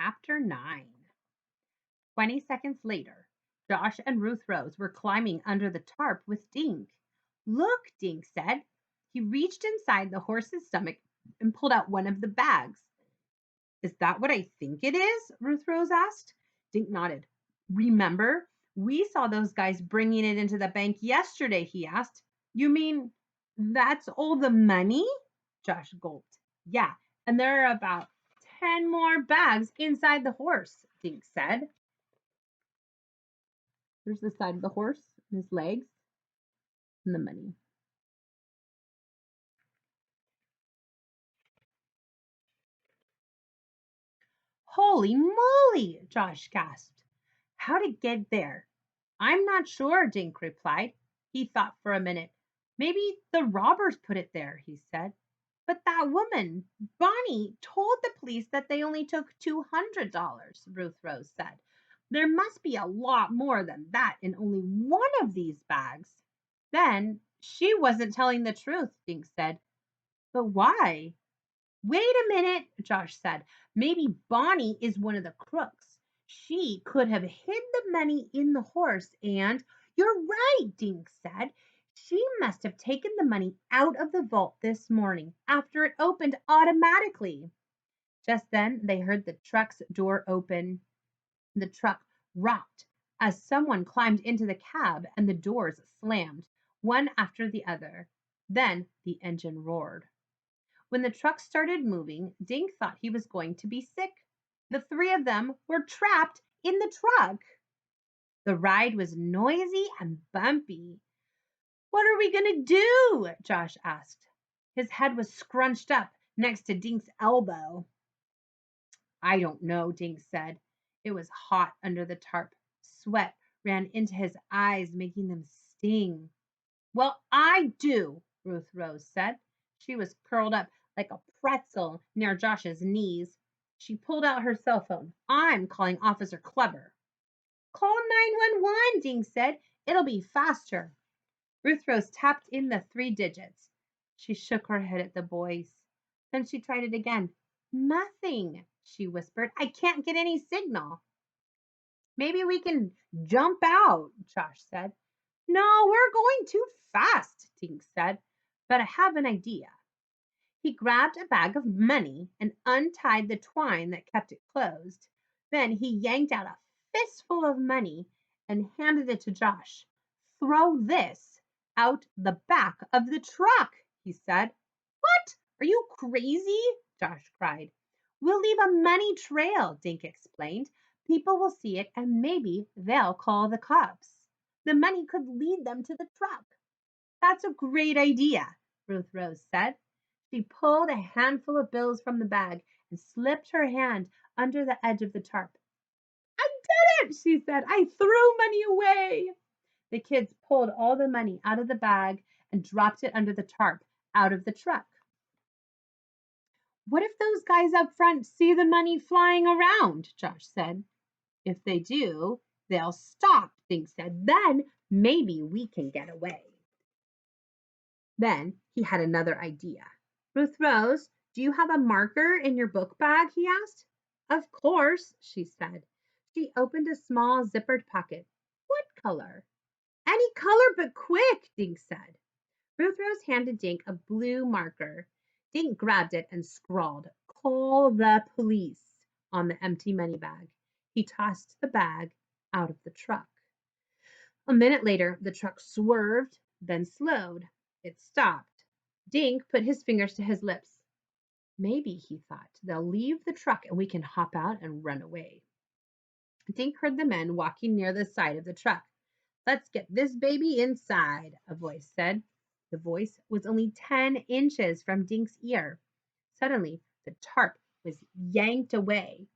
Chapter 9. 20 seconds later, Josh and Ruth Rose were climbing under the tarp with Dink. Look, Dink said. He reached inside the horse's stomach and pulled out one of the bags. Is that what I think it is? Ruth Rose asked. Dink nodded. Remember, we saw those guys bringing it into the bank yesterday, he asked. You mean that's all the money? Josh gulped. Yeah, and there are about 10 more bags inside the horse, Dink said. There's the side of the horse and his legs and the money. Holy moly, Josh gasped. How'd it get there? I'm not sure, Dink replied. He thought for a minute. Maybe the robbers put it there, he said. But that woman, Bonnie, told the police that they only took $200, Ruth Rose said. There must be a lot more than that in only one of these bags. Then she wasn't telling the truth, Dink said. But why? Wait a minute, Josh said. Maybe Bonnie is one of the crooks. She could have hid the money in the horse and, you're right, Dink said. She must have taken the money out of the vault this morning after it opened automatically. Just then, they heard the truck's door open. The truck rocked as someone climbed into the cab and the doors slammed, one after the other. Then the engine roared. When the truck started moving, Dink thought he was going to be sick. The three of them were trapped in the truck. The ride was noisy and bumpy. What are we going to do? Josh asked. His head was scrunched up next to Dink's elbow. I don't know, Dink said. It was hot under the tarp. Sweat ran into his eyes, making them sting. Well, I do, Ruth Rose said. She was curled up like a pretzel near Josh's knees. She pulled out her cell phone. I'm calling Officer Clever. Call 911, Dink said. It'll be faster. Ruth Rose tapped in the 3 digits. She shook her head at the boys. Then she tried it again. Nothing, she whispered. I can't get any signal. Maybe we can jump out, Josh said. No, we're going too fast, Dink said. But I have an idea. He grabbed a bag of money and untied the twine that kept it closed. Then he yanked out a fistful of money and handed it to Josh. Throw this out the back of the truck, he said. What? Are you crazy? Josh cried. We'll leave a money trail, Dink explained. People will see it and maybe they'll call the cops. The money could lead them to the truck. That's a great idea, Ruth Rose said. She pulled a handful of bills from the bag and slipped her hand under the edge of the tarp. I did it, she said. I threw money away. The kids pulled all the money out of the bag and dropped it under the tarp out of the truck. What if those guys up front see the money flying around? Josh said. If they do, they'll stop, Dink said. Then maybe we can get away. Then he had another idea. Ruth Rose, do you have a marker in your book bag? He asked. Of course, she said. She opened a small zippered pocket. What color? Any color but quick, Dink said. Ruth Rose handed Dink a blue marker. Dink grabbed it and scrawled, Call the police, on the empty money bag. He tossed the bag out of the truck. A minute later, the truck swerved, then slowed. It stopped. Dink put his fingers to his lips. Maybe, he thought, they'll leave the truck and we can hop out and run away. Dink heard the men walking near the side of the truck. Let's get this baby inside, a voice said. The voice was only 10 inches from Dink's ear. Suddenly, the tarp was yanked away.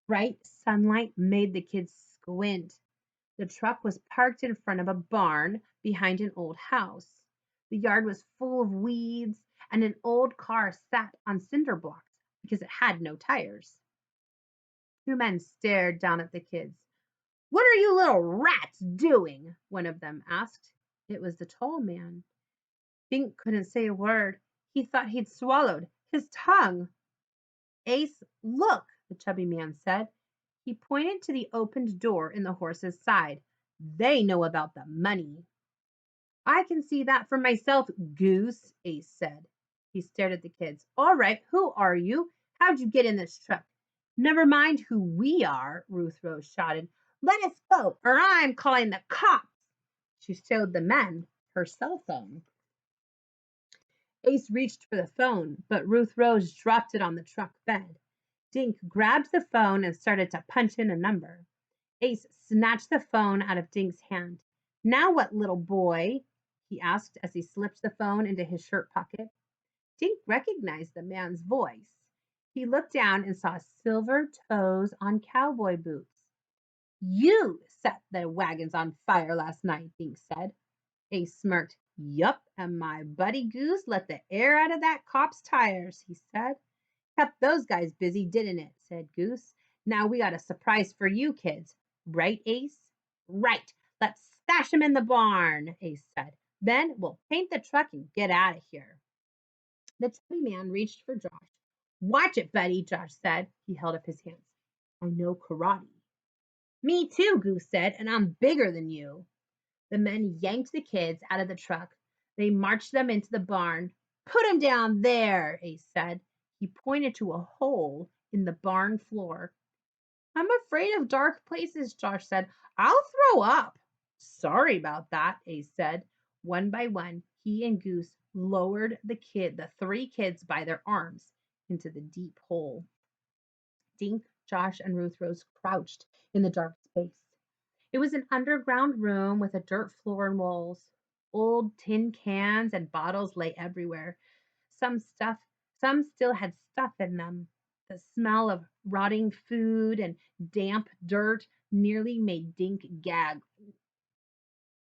Bright sunlight made the kids squint. The truck was parked in front of a barn behind an old house. The yard was full of weeds, and an old car sat on cinder blocks because it had no tires. 2 men stared down at the kids. What are you little rats doing? One of them asked. It was the tall man. Dink couldn't say a word. He thought he'd swallowed his tongue. Ace, look, the chubby man said. He pointed to the opened door in the horse's side. They know about the money. I can see that for myself, Goose, Ace said. He stared at the kids. All right, who are you? How'd you get in this truck? Never mind who we are, Ruth Rose shouted. Let us go, or I'm calling the cops. She showed the men her cell phone. Ace reached for the phone, but Ruth Rose dropped it on the truck bed. Dink grabbed the phone and started to punch in a number. Ace snatched the phone out of Dink's hand. Now what, little boy? He asked as he slipped the phone into his shirt pocket. Dink recognized the man's voice. He looked down and saw silver toes on cowboy boots. You set the wagons on fire last night, Dink said. Ace smirked. Yup, and my buddy Goose let the air out of that cop's tires, he said. Kept those guys busy, didn't it? Said Goose. Now we got a surprise for you kids. Right, Ace? Right. Let's stash 'em in the barn, Ace said. Then we'll paint the truck and get out of here. The chubby man reached for Josh. Watch it, buddy, Josh said. He held up his hands. I know karate. Me too, Goose said, and I'm bigger than you. The men yanked the kids out of the truck. They marched them into the barn. Put 'em down there, Ace said. He pointed to a hole in the barn floor. I'm afraid of dark places, Josh said. I'll throw up. Sorry about that, Ace said. One by one, he and Goose lowered the three kids by their arms into the deep hole. Dink, Josh, and Ruth Rose crouched in the dark space. It was an underground room with a dirt floor and walls. Old tin cans and bottles lay everywhere. Some still had stuff in them. The smell of rotting food and damp dirt nearly made Dink gag.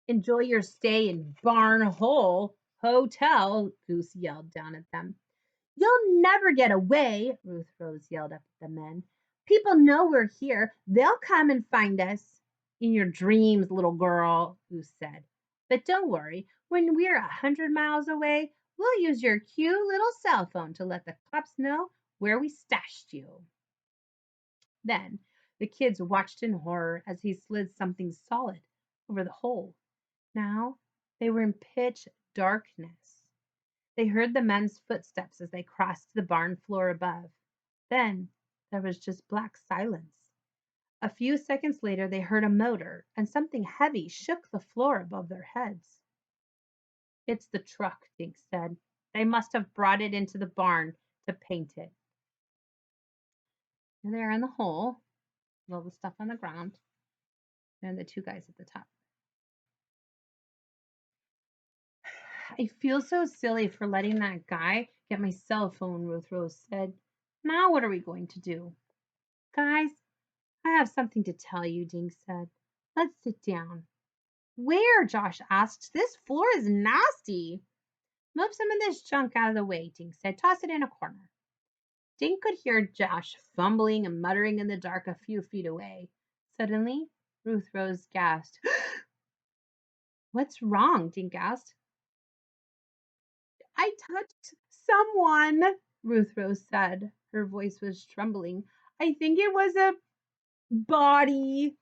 Enjoy your stay in Barn Hole Hotel, Goose yelled down at them. You'll never get away, Ruth Rose yelled up at the men. People know we're here. They'll come and find us. In your dreams, little girl, Goose said. But don't worry, when we're 100 miles away, we'll use your cute little cell phone to let the cops know where we stashed you. Then the kids watched in horror as he slid something solid over the hole. Now they were in pitch darkness. They heard the men's footsteps as they crossed the barn floor above. Then there was just black silence. A few seconds later, they heard a motor, and something heavy shook the floor above their heads. It's the truck, Dink said. They must have brought it into the barn to paint it. And they're in the hole, with all the stuff on the ground, and the two guys at the top. I feel so silly for letting that guy get my cell phone, Ruth Rose said. Now what are we going to do? Guys, I have something to tell you, Dink said. Let's sit down. Where? Josh asked. This floor is nasty. Move some of this junk out of the way, Dink said. Toss it in a corner. Dink could hear Josh fumbling and muttering in the dark a few feet away. Suddenly, Ruth Rose gasped. What's wrong? Dink asked. I touched someone, Ruth Rose said. Her voice was trembling. I think it was a body.